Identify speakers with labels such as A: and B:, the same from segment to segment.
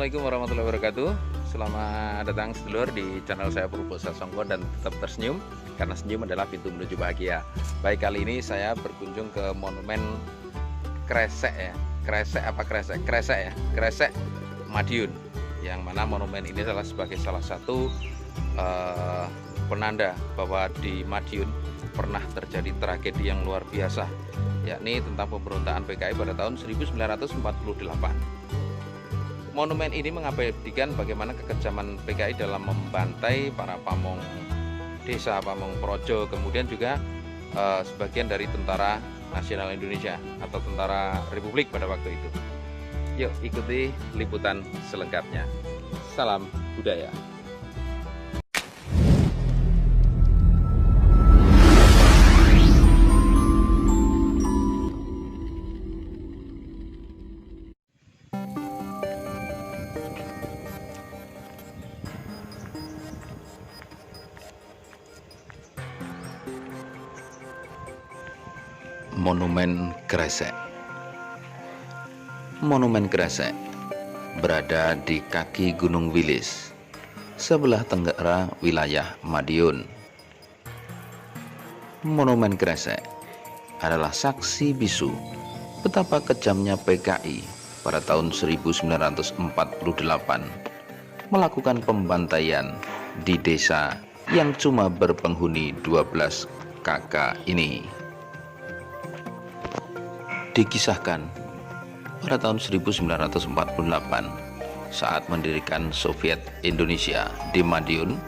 A: Assalamualaikum warahmatullahi wabarakatuh. Selamat datang sedulur di channel saya Purbo Sasongko dan tetap tersenyum, karena senyum adalah pintu menuju bahagia. Baik, kali ini saya berkunjung ke monumen Kresek ya. Kresek Madiun, yang mana monumen ini adalah sebagai salah satu penanda bahwa di Madiun pernah terjadi tragedi yang luar biasa, yakni tentang pemberontakan PKI pada tahun 1948. Monumen ini mengabadikan bagaimana kekejaman PKI dalam membantai para pamong desa, pamong projo, kemudian juga sebagian dari Tentara Nasional Indonesia atau Tentara Republik pada waktu itu. Yuk ikuti liputan selengkapnya. Salam budaya. Monumen Kresek. Monumen Kresek berada di kaki Gunung Wilis, sebelah tenggara wilayah Madiun. Monumen Kresek adalah saksi bisu betapa kejamnya PKI pada tahun 1948 melakukan pembantaian di desa yang cuma berpenghuni 12 kakak ini. Dikisahkan pada tahun 1948 saat mendirikan Soviet Indonesia di Madiun,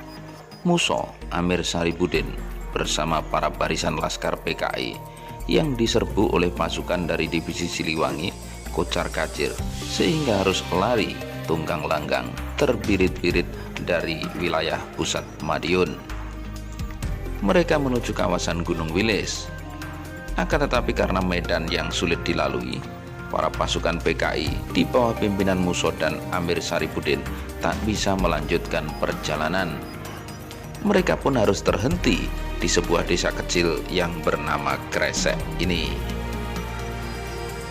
A: Muso Amir Saripudin bersama para barisan laskar PKI yang diserbu oleh pasukan dari divisi Siliwangi kocar kacir sehingga harus lari tunggang langgang terbirit-birit dari wilayah pusat Madiun. Mereka menuju kawasan Gunung Wilis. Akan tetapi karena medan yang sulit dilalui, para pasukan PKI di bawah pimpinan Muso dan Amir Saripudin tak bisa melanjutkan perjalanan. Mereka pun harus terhenti di sebuah desa kecil yang bernama Kresek ini.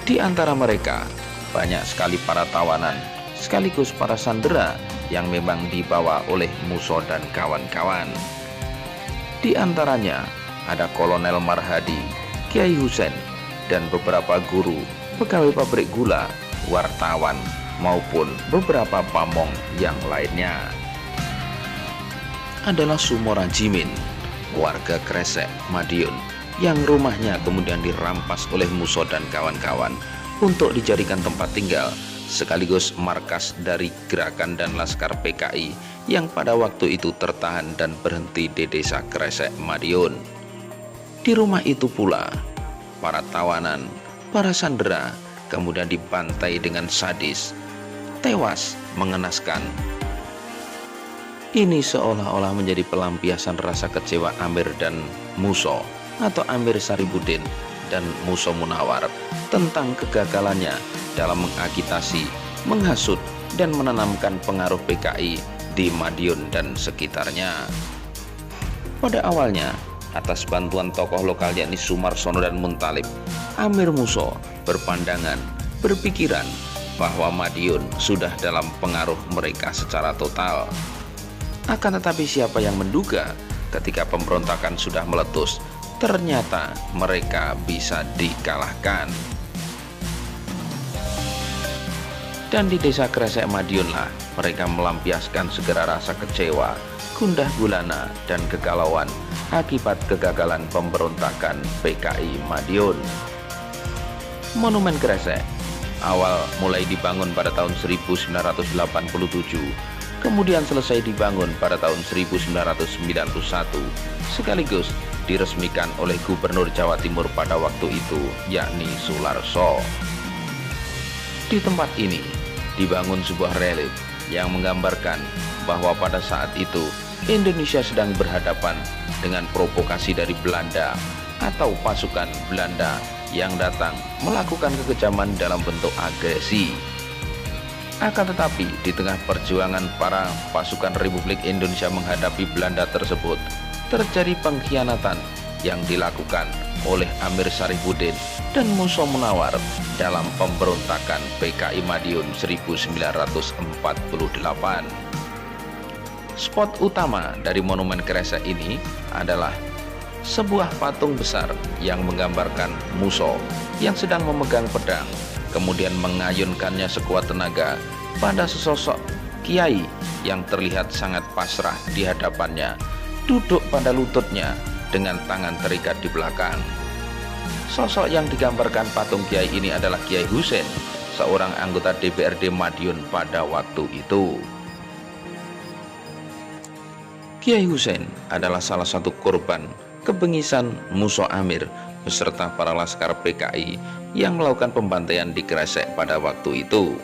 A: Di antara mereka banyak sekali para tawanan sekaligus para sandera yang memang dibawa oleh Muso dan kawan-kawan. Di antaranya ada Kolonel Marhadi, Kiai Husein, dan beberapa guru, pegawai pabrik gula, wartawan, maupun beberapa pamong yang lainnya. Adalah Sumora Jimin, warga Kresek Madiun, yang rumahnya kemudian dirampas oleh Muso dan kawan-kawan untuk dijadikan tempat tinggal sekaligus markas dari gerakan dan laskar PKI yang pada waktu itu tertahan dan berhenti di desa Kresek Madiun. Di rumah itu pula para tawanan, para sandera kemudian dibantai dengan sadis, tewas mengenaskan. Ini seolah-olah menjadi pelampiasan rasa kecewa Amir dan Muso atau Amir Saripudin dan Muso Munawar tentang kegagalannya dalam mengagitasi, menghasut, dan menanamkan pengaruh PKI di Madiun dan sekitarnya. Pada awalnya, atas bantuan tokoh lokal yakni Sumarsono dan Muntalib, Amir Muso berpandangan, berpikiran bahwa Madiun sudah dalam pengaruh mereka secara total. Akan tetapi siapa yang menduga ketika pemberontakan sudah meletus, ternyata mereka bisa dikalahkan. Dan di desa Kresek Madiunlah mereka melampiaskan segala rasa kecewa, gundah gulana, dan kegalauan akibat kegagalan pemberontakan PKI Madiun. Monumen Kresek awal mulai dibangun pada tahun 1987, kemudian selesai dibangun pada tahun 1991, sekaligus diresmikan oleh Gubernur Jawa Timur pada waktu itu, yakni Sularso. Di tempat ini dibangun sebuah relief yang menggambarkan bahwa pada saat itu Indonesia sedang berhadapan dengan provokasi dari Belanda atau pasukan Belanda yang datang melakukan kekejaman dalam bentuk agresi. Akan tetapi di tengah perjuangan para pasukan Republik Indonesia menghadapi Belanda tersebut, terjadi pengkhianatan yang dilakukan oleh Amir Saripudin dan Musa Munawar dalam pemberontakan PKI Madiun 1948. Spot utama dari Monumen Kresek ini adalah sebuah patung besar yang menggambarkan Musa yang sedang memegang pedang, kemudian mengayunkannya sekuat tenaga pada sesosok kiai yang terlihat sangat pasrah di hadapannya, duduk pada lututnya dengan tangan terikat di belakang. Sosok yang digambarkan patung kiai ini adalah Kiai Husein, seorang anggota DPRD Madiun pada waktu itu. Kiai Husein adalah salah satu korban kebengisan Musa Amir beserta para laskar PKI yang melakukan pembantaian di Kresek pada waktu itu.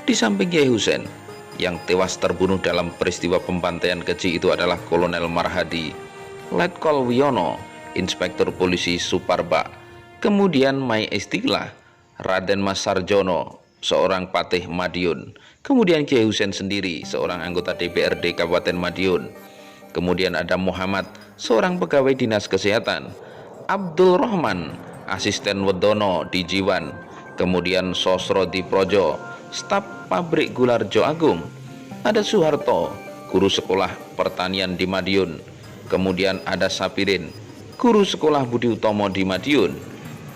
A: Di samping Kiai Husein, yang tewas terbunuh dalam peristiwa pembantaian keji itu adalah Kolonel Marhadi, Letkol Wiono, Inspektur Polisi Suparba, kemudian Mai Istilah, Raden Mas Sarjono, seorang patih Madiun, kemudian Kiai Husein sendiri, seorang anggota DPRD Kabupaten Madiun, kemudian ada Muhammad, seorang pegawai dinas kesehatan, Abdul Rahman, asisten Wedono di Jiwan, kemudian Sosro di Projo, staf pabrik Gularjo Agung, ada Soeharto, guru sekolah pertanian di Madiun, kemudian ada Sapirin, guru sekolah Budi Utomo di Madiun,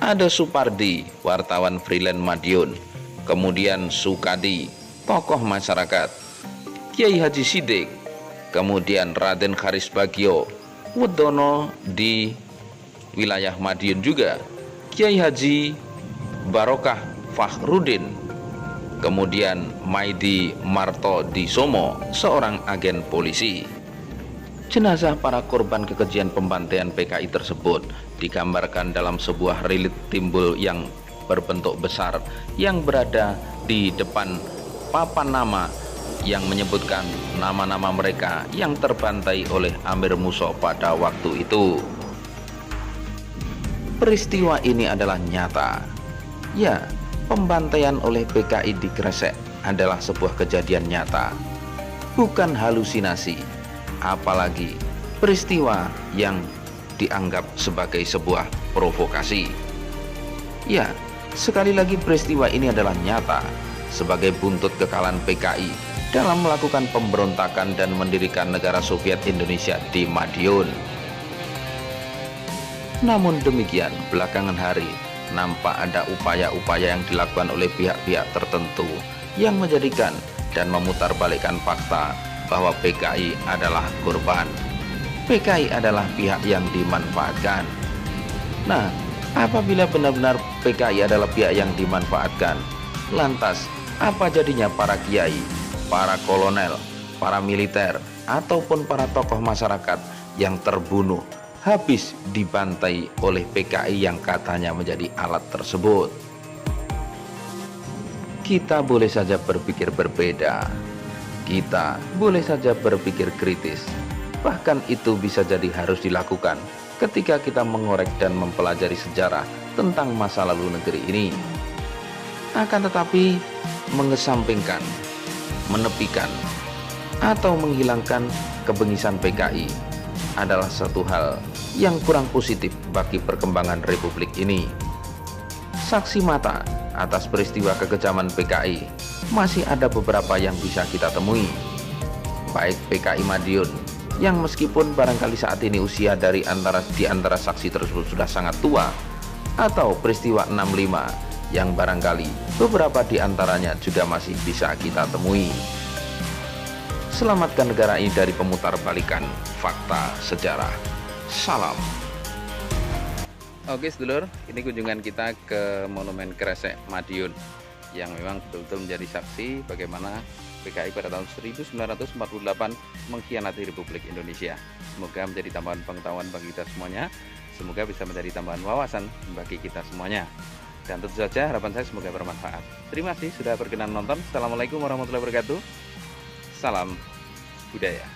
A: ada Supardi, wartawan freelance Madiun, kemudian Sukadi, tokoh masyarakat, Kiai Haji Sidik, kemudian Raden Kharis Bagio, Wedono di wilayah Madiun juga, Kiai Haji Barokah Fakhrudin, kemudian Maidi Marto di Somo, seorang agen polisi. Jenazah para korban kekejian pembantaian PKI tersebut digambarkan dalam sebuah relief timbul yang berbentuk besar yang berada di depan papan nama yang menyebutkan nama-nama mereka yang terbantai oleh Amir Musa pada waktu itu. Peristiwa ini adalah nyata. Ya, pembantaian oleh PKI di Kresek adalah sebuah kejadian nyata, bukan halusinasi, apalagi peristiwa yang dianggap sebagai sebuah provokasi. Ya, sekali lagi peristiwa ini adalah nyata sebagai buntut kekalahan PKI dalam melakukan pemberontakan dan mendirikan negara Soviet Indonesia di Madiun. Namun demikian, belakangan hari nampak ada upaya-upaya yang dilakukan oleh pihak-pihak tertentu yang menjadikan dan memutarbalikkan fakta bahwa PKI adalah korban. PKI adalah pihak yang dimanfaatkan. Nah, apabila benar-benar PKI adalah pihak yang dimanfaatkan, lantas apa jadinya para kiai, para kolonel, para militer, ataupun para tokoh masyarakat yang terbunuh habis dibantai oleh PKI yang katanya menjadi alat tersebut? Kita boleh saja berpikir berbeda, kita boleh saja berpikir kritis, bahkan itu bisa jadi harus dilakukan ketika kita mengorek dan mempelajari sejarah tentang masa lalu negeri ini. Akan tetapi mengesampingkan, menepikan, atau menghilangkan kebengisan PKI adalah satu hal yang kurang positif bagi perkembangan republik ini. Saksi mata atas peristiwa kekejaman PKI masih ada beberapa yang bisa kita temui, baik PKI Madiun yang meskipun barangkali saat ini usia di antara saksi tersebut sudah sangat tua, atau peristiwa 65 yang barangkali beberapa di antaranya juga masih bisa kita temui. Selamatkan negara ini dari pemutarbalikan fakta sejarah. Salam. Oke sedulur, ini kunjungan kita ke Monumen Kresek Madiun yang memang betul-betul menjadi saksi bagaimana PKI pada tahun 1948 mengkhianati Republik Indonesia. Semoga menjadi tambahan pengetahuan bagi kita semuanya, semoga bisa menjadi tambahan wawasan bagi kita semuanya. Dan tentu saja harapan saya semoga bermanfaat. Terima kasih sudah berkenan menonton. Assalamualaikum warahmatullahi wabarakatuh. Salam budaya.